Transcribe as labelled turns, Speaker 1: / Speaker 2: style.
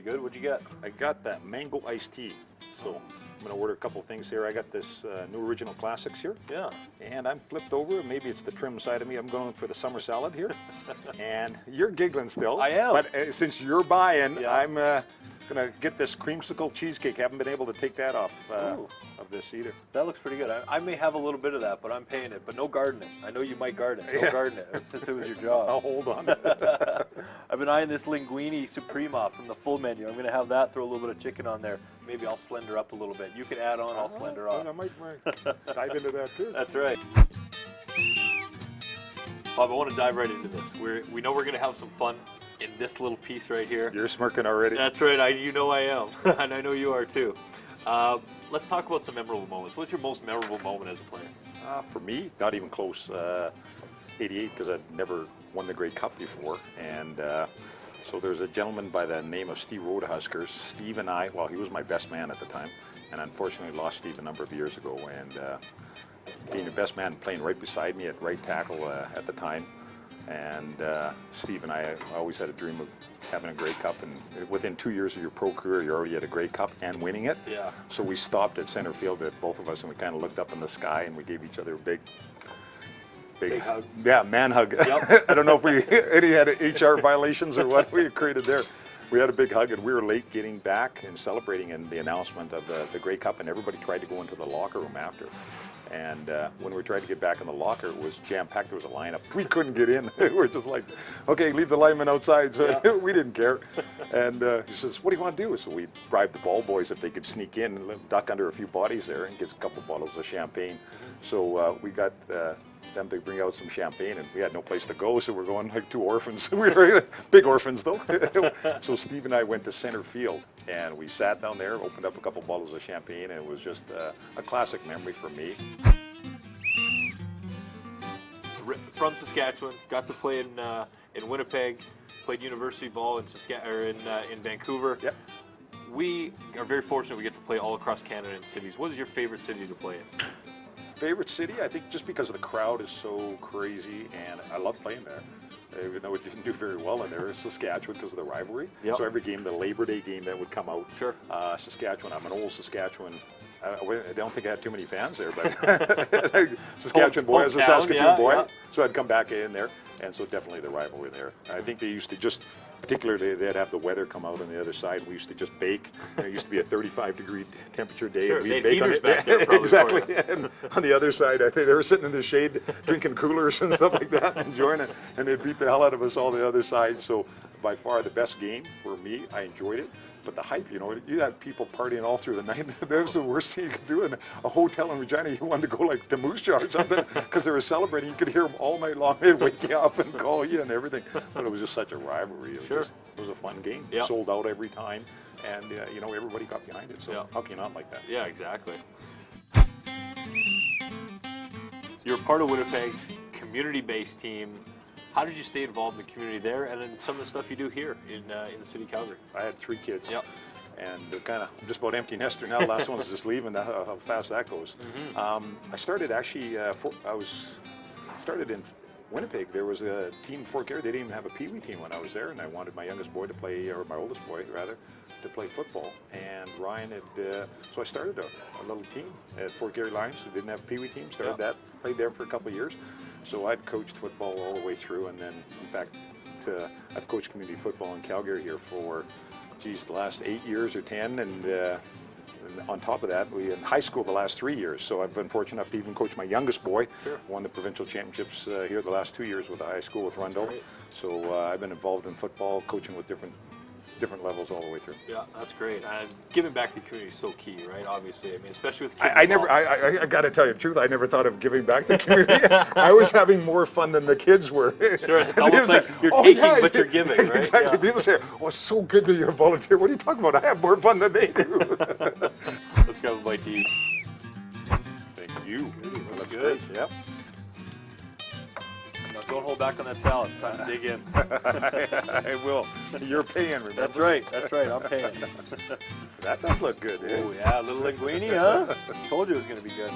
Speaker 1: good. What'd you get?
Speaker 2: I got that mango iced tea. So I'm going to order a couple things here. I got this new original classics here.
Speaker 1: Yeah.
Speaker 2: And I'm flipped over. Maybe it's the trim side of me. I'm going for the summer salad here. And you're giggling still.
Speaker 1: I am.
Speaker 2: But since you're buying,
Speaker 1: Yeah.
Speaker 2: I'm going to get this creamsicle cheesecake. Haven't been able to take that off of this either.
Speaker 1: That looks pretty good. I may have a little bit of that, but I'm paying it. But no gardening. I know you might garden. No garden it since it was your job.
Speaker 2: I'll hold on.
Speaker 1: I've been eyeing this linguine suprema from the full menu. I'm going to have that, throw a little bit of chicken on there. Maybe I'll slender up a little bit. You can add on, I'll slender off.
Speaker 2: I might dive into that too.
Speaker 1: That's right. Bob, I want to dive right into this. We know we're going to have some fun in this little piece right here.
Speaker 2: You're smirking already.
Speaker 1: That's right. You know I am. And I know you are too. Let's talk about some memorable moments. What's your most memorable moment as a player?
Speaker 2: For me, not even close. 88, because I'd never won the Grey Cup before. And so there's a gentleman by the name of Steve Rodehuskers. Steve and I, well, he was my best man at the time. And unfortunately lost Steve a number of years ago. And being the best man playing right beside me at right tackle at the time. And Steve and I always had a dream of having a Grey Cup, and within 2 years of your pro career, you already had a Grey Cup and winning it.
Speaker 1: Yeah.
Speaker 2: So we stopped at center field, at both of us, and we kind of looked up in the sky, and we gave each other a big
Speaker 1: hug.
Speaker 2: Yeah, man hug.
Speaker 1: Yep.
Speaker 2: I don't know if any had HR violations or what we created there. We had a big hug, and we were late getting back and celebrating in the announcement of the Grey Cup, and everybody tried to go into the locker room after. And when we tried to get back in the locker, it was jam-packed. There was a lineup. We couldn't get in. We were just like, okay, leave the linemen outside. So yeah. We didn't care. And he says, what do you want to do? So we bribed the ball boys if they could sneak in and duck under a few bodies there and get a couple bottles of champagne. So we got them to bring out some champagne, and we had no place to go, so we're going like two orphans. We were big orphans, though. So Steve and I went to center field, and we sat down there, opened up a couple bottles of champagne, and it was just a classic memory for me.
Speaker 1: From Saskatchewan, got to play in Winnipeg, played university ball in Vancouver.
Speaker 2: Yep.
Speaker 1: We are very fortunate we get to play all across Canada in cities. What is your favorite city to play in?
Speaker 2: Favorite city? I think just because the crowd is so crazy, and I love playing there. Even though it didn't do very well in there, Saskatchewan because of the rivalry. Yep. So every game, the Labor Day game that would come out.
Speaker 1: Sure.
Speaker 2: Saskatchewan, I'm an old Saskatchewan. I don't think I had too many fans there, but Saskatchewan boy, as a Saskatoon boy, yeah. So I'd come back in there, and so definitely the rivalry there. I think they used to just, particularly they'd have the weather come out on the other side. We used to just bake. It used to be a 35-degree temperature day,
Speaker 1: sure,
Speaker 2: and we'd bake on it. Exactly. And on the other side, I think they were sitting in the shade, drinking coolers and stuff like that, enjoying it, and they'd beat the hell out of us all the other side. So by far the best game for me. I enjoyed it. But the hype, you know, you had people partying all through the night. That was the worst thing you could do in a hotel in Regina. You wanted to go like to Moose Jaw or something because they were celebrating. You could hear them all night long. They'd wake you up and call you and everything. But it was just such a rivalry. It was, it was a fun game. Yep. Sold out every time. And, you know, everybody got behind it. So how can you not like that?
Speaker 1: Yeah, exactly. You're part of Winnipeg, community-based team. How did you stay involved in the community there, and in some of the stuff you do here in the city of Calgary?
Speaker 2: I had 3 kids.
Speaker 1: Yep.
Speaker 2: And they're kind of just about empty nester now. The last one's just leaving. How fast that goes. I started actually. Started in Winnipeg. There was a team in Fort Garry. They didn't even have a Pee Wee team when I was there, and I wanted my youngest boy to play, or my oldest boy rather, to play football. And Ryan had. So I started a little team at Fort Garry Lions. They didn't have a Pee Wee team. Started that. Played there for a couple of years. So I'd coached football all the way through, and then, in fact, I've coached community football in Calgary here for, geez, the last 8 years or 10, and on top of that, we in high school the last 3 years. So I've been fortunate enough to even coach my youngest boy. Sure. Won the provincial championships here the last 2 years with the high school with Rundle. Right. So I've been involved in football, coaching with different levels all the way through. Yeah,
Speaker 1: that's great. And giving back to the community is so key, right? Obviously, I mean, especially with kids.
Speaker 2: I got to tell you the truth. I never thought of giving back to the community. I was having more fun than the kids were.
Speaker 1: Sure, it's almost like you're taking, but you're giving, right?
Speaker 2: Exactly. Yeah. People say, "Oh, it's so good that you're a volunteer." What are you talking about? I have more fun than they do.
Speaker 1: Let's grab a bite to eat.
Speaker 2: Thank you.
Speaker 1: That's good.
Speaker 2: Yep.
Speaker 1: Don't hold back on that salad. Time to dig in.
Speaker 2: I will. You're paying, remember?
Speaker 1: That's right. That's right. I'm paying.
Speaker 2: That does look good.
Speaker 1: Oh, yeah. A little linguine, huh? Told you it was going to be good.